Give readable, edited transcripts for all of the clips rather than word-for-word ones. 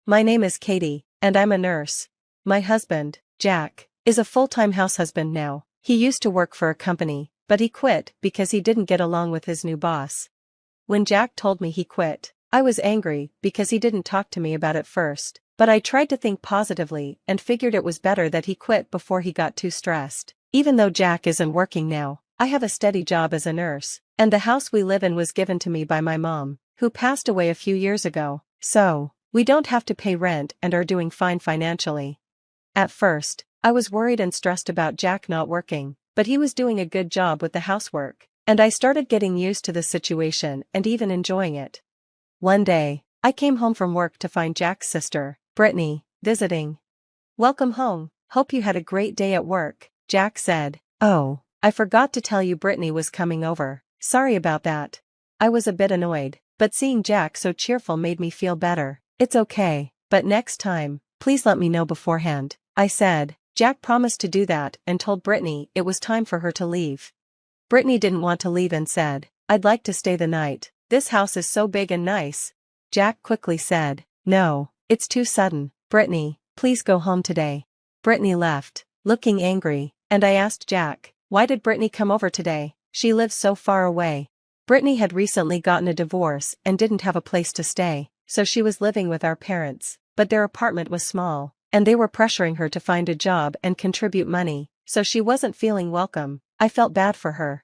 My name is Katie, and I'm a nurse. My husband, Jack, is a full-time house husband now. He used to work for a company, but he quit because he didn't get along with his new boss. When Jack told me he quit, I was angry because he didn't talk to me about it first, but I tried to think positively and figured it was better that he quit before he got too stressed. Even though Jack isn't working now, I have a steady job as a nurse, and the house we live in was given to me by my mom, who passed away a few years ago, so we don't have to pay rent and are doing fine financially. At first, I was worried and stressed about Jack not working, but he was doing a good job with the housework, and I started getting used to the situation and even enjoying it. One day, I came home from work to find Jack's sister, Brittany, visiting. "Welcome home, hope you had a great day at work," Jack said. "Oh, I forgot to tell you Brittany was coming over, sorry about that." I was a bit annoyed, but seeing Jack so cheerful made me feel better. "It's okay, but next time, please let me know beforehand," I said. Jack promised to do that and told Brittany it was time for her to leave. Brittany didn't want to leave and said, "I'd like to stay the night. This house is so big and nice." Jack quickly said, "No, it's too sudden, Brittany, please go home today." Brittany left, looking angry, and I asked Jack, "Why did Brittany come over today? She lives so far away." Brittany had recently gotten a divorce and didn't have a place to stay, so she was living with our parents, but their apartment was small, and they were pressuring her to find a job and contribute money, so she wasn't feeling welcome. I felt bad for her.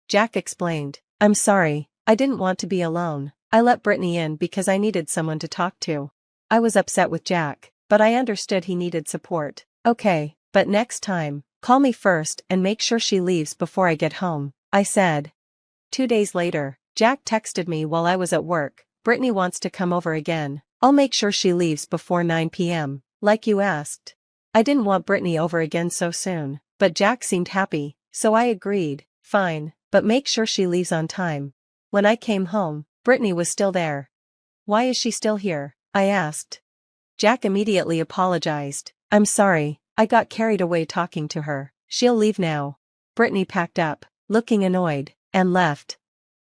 Jack explained, "I'm sorry, I didn't want to be alone. I let Brittany in because I needed someone to talk to." I was upset with Jack, but I understood he needed support. "Okay, but next time, call me first and make sure she leaves before I get home," I said. 2 days later, Jack texted me while I was at work, "Brittany wants to come over again. I'll make sure she leaves before 9 p.m., like you asked." I didn't want Brittany over again so soon, but Jack seemed happy, so I agreed, "Fine, but make sure she leaves on time." When I came home, Brittany was still there. "Why is she still here?" I asked. Jack immediately apologized. "I'm sorry, I got carried away talking to her. She'll leave now." Brittany packed up, looking annoyed, and left.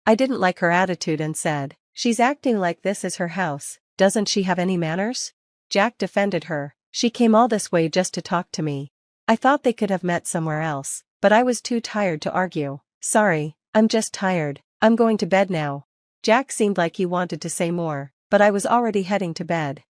I didn't like her attitude and said, "She's acting like this is her house, doesn't she have any manners?" Jack defended her, "She came all this way just to talk to me. I thought they could have met somewhere else, but I was too tired to argue." "Sorry, I'm just tired, I'm going to bed now." Jack seemed like he wanted to say more, but I was already heading to bed.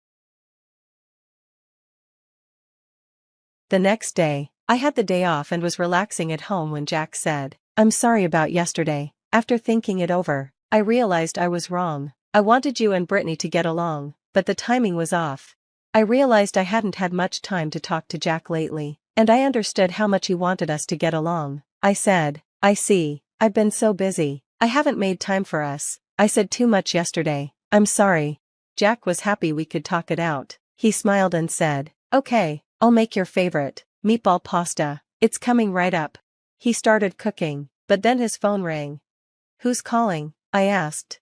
The next day, I had the day off and was relaxing at home when Jack said, "I'm sorry about yesterday. After thinking it over, I realized I was wrong. I wanted you and Brittany to get along, but the timing was off." I realized I hadn't had much time to talk to Jack lately, and I understood how much he wanted us to get along. I said, "I see, I've been so busy, I haven't made time for us. I said too much yesterday, I'm sorry." Jack was happy we could talk it out. He smiled and said, "Okay, I'll make your favorite, meatball pasta, it's coming right up." He started cooking, but then his phone rang. "Who's calling?" I asked.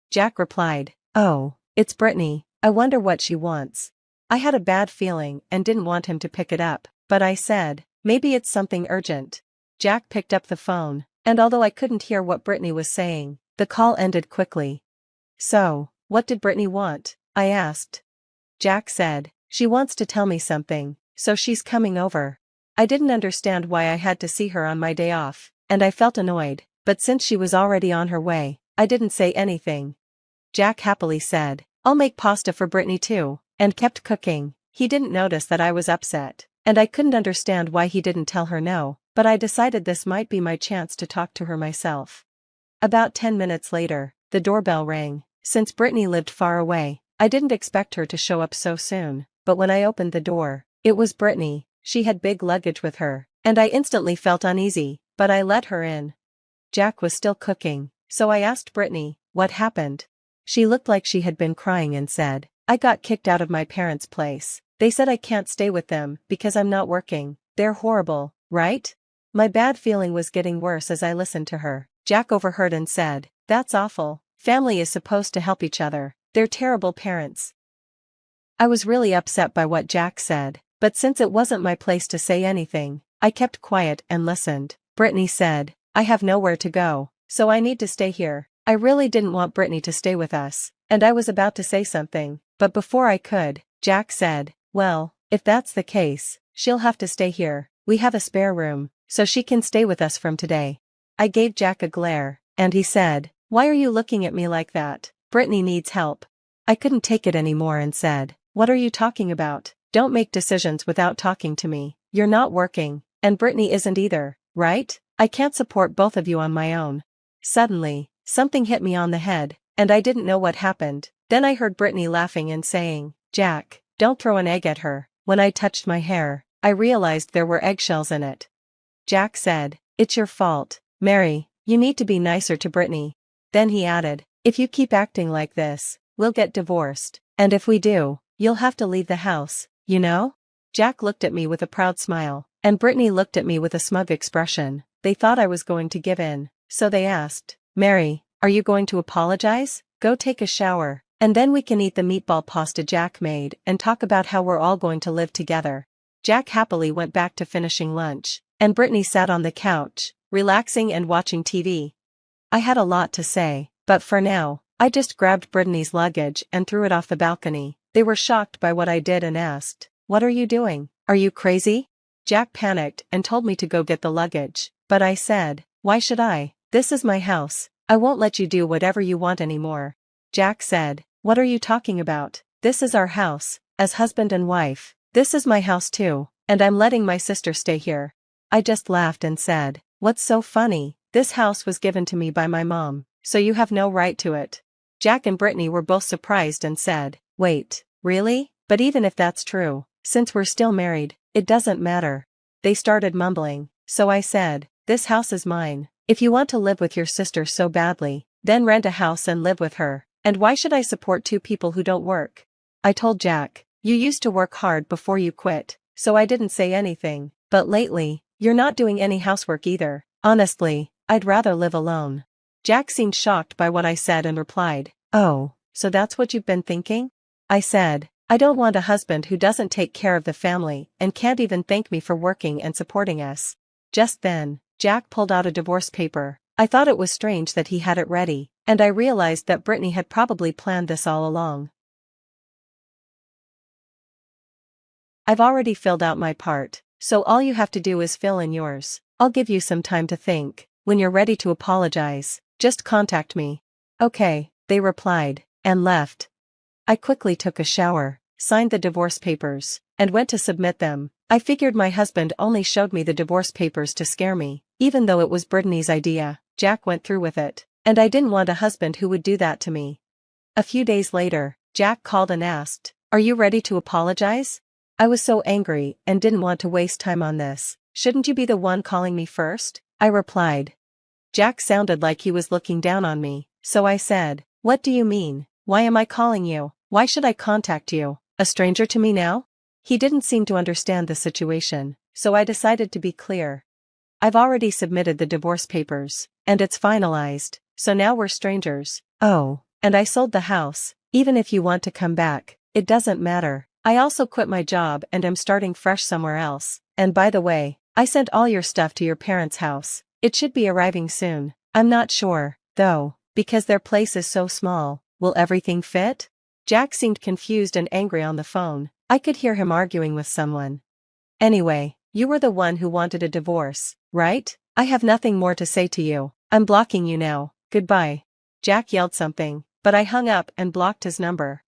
Jack replied, "Oh, it's Brittany, I wonder what she wants." I had a bad feeling and didn't want him to pick it up, but I said, "Maybe it's something urgent." Jack picked up the phone, and although I couldn't hear what Brittany was saying, the call ended quickly. "So, what did Brittany want?" I asked. Jack said, "She wants to tell me something, so she's coming over." I didn't understand why I had to see her on my day off, and I felt annoyed, but since she was already on her way, I didn't say anything. Jack happily said, "I'll make pasta for Brittany too," and kept cooking. He didn't notice that I was upset, and I couldn't understand why he didn't tell her no, but I decided this might be my chance to talk to her myself. About 10 minutes later, the doorbell rang. Since Brittany lived far away, I didn't expect her to show up so soon, but when I opened the door, it was Brittany. She had big luggage with her, and I instantly felt uneasy, but I let her in. Jack was still cooking, so I asked Brittany, "What happened?" She looked like she had been crying and said, "I got kicked out of my parents' place. They said I can't stay with them because I'm not working. They're horrible, right?" My bad feeling was getting worse as I listened to her. Jack overheard and said, "That's awful. Family is supposed to help each other. They're terrible parents." I was really upset by what Jack said, but since it wasn't my place to say anything, I kept quiet and listened. Brittany said, "I have nowhere to go, so I need to stay here." I really didn't want Brittany to stay with us, and I was about to say something, but before I could, Jack said, well, if that's the case, she'll have to stay here. We have a spare room, so she can stay with us from today. I gave Jack a glare, and he said, why are you looking at me like that? Brittany needs help. I couldn't take it anymore and said, what are you talking about? Don't make decisions without talking to me. You're not working, and Brittany isn't either, right? I can't support both of you on my own. Suddenly, something hit me on the head, and I didn't know what happened. Then I heard Brittany laughing and saying, Jack, don't throw an egg at her. When I touched my hair, I realized there were eggshells in it. Jack said, it's your fault, Mary, you need to be nicer to Brittany. Then he added, if you keep acting like this, we'll get divorced, and if we do, you'll have to leave the house, you know? Jack looked at me with a proud smile, and Brittany looked at me with a smug expression. They thought I was going to give in, so they asked, Mary, are you going to apologize? Go take a shower, and then we can eat the meatball pasta Jack made and talk about how we're all going to live together. Jack happily went back to finishing lunch, and Brittany sat on the couch, relaxing and watching TV. I had a lot to say, but for now, I just grabbed Brittany's luggage and threw it off the balcony. They were shocked by what I did and asked, what are you doing? Are you crazy? Jack panicked and told me to go get the luggage, but I said, why should I? This is my house. I won't let you do whatever you want anymore. Jack said, what are you talking about? This is our house, as husband and wife. This is my house too, and I'm letting my sister stay here. I just laughed and said, what's so funny? This house was given to me by my mom, so you have no right to it. Jack and Brittany were both surprised and said, wait, really? But even if that's true, since we're still married, it doesn't matter. They started mumbling, so I said, this house is mine. If you want to live with your sister so badly, then rent a house and live with her. And why should I support two people who don't work? I told Jack, you used to work hard before you quit, so I didn't say anything, but lately, you're not doing any housework either. Honestly, I'd rather live alone. Jack seemed shocked by what I said and replied, oh, so that's what you've been thinking? I said, I don't want a husband who doesn't take care of the family and can't even thank me for working and supporting us. Just then, Jack pulled out a divorce paper. I thought it was strange that he had it ready, and I realized that Brittany had probably planned this all along. I've already filled out my part, so all you have to do is fill in yours. I'll give you some time to think. When you're ready to apologize, just contact me. Okay, they replied, and left. I quickly took a shower, signed the divorce papers, and went to submit them. I figured my husband only showed me the divorce papers to scare me, even though it was Brittany's idea. Jack went through with it, and I didn't want a husband who would do that to me. A few days later, Jack called and asked, are you ready to apologize? I was so angry and didn't want to waste time on this. Shouldn't you be the one calling me first? I replied. Jack sounded like he was looking down on me, so I said, what do you mean? Why am I calling you? Why should I contact you? A stranger to me now? He didn't seem to understand the situation, so I decided to be clear. I've already submitted the divorce papers, and it's finalized, so now we're strangers. Oh, and I sold the house. Even if you want to come back, it doesn't matter. I also quit my job and am starting fresh somewhere else. And by the way, I sent all your stuff to your parents' house. It should be arriving soon. I'm not sure, though, because their place is so small. Will everything fit? Jack seemed confused and angry on the phone. I could hear him arguing with someone. Anyway, you were the one who wanted a divorce, right? I have nothing more to say to you. I'm blocking you now. Goodbye. Jack yelled something, but I hung up and blocked his number.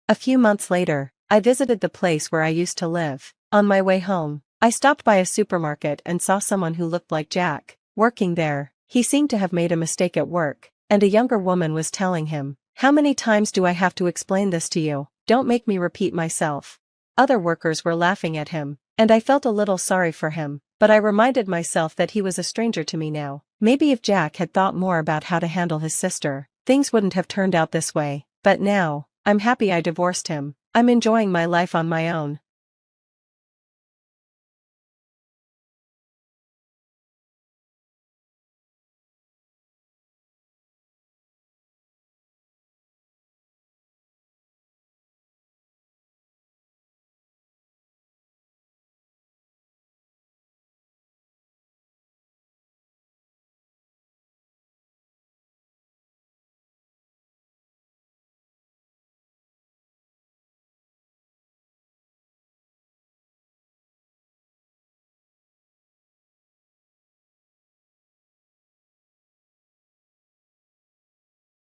A few months later, I visited the place where I used to live. On my way home, I stopped by a supermarket and saw someone who looked like Jack, working there. He seemed to have made a mistake at work, and a younger woman was telling him, how many times do I have to explain this to you? Don't make me repeat myself. Other workers were laughing at him, and I felt a little sorry for him, but I reminded myself that he was a stranger to me now. Maybe if Jack had thought more about how to handle his sister, things wouldn't have turned out this way. But now, I'm happy I divorced him. I'm enjoying my life on my own.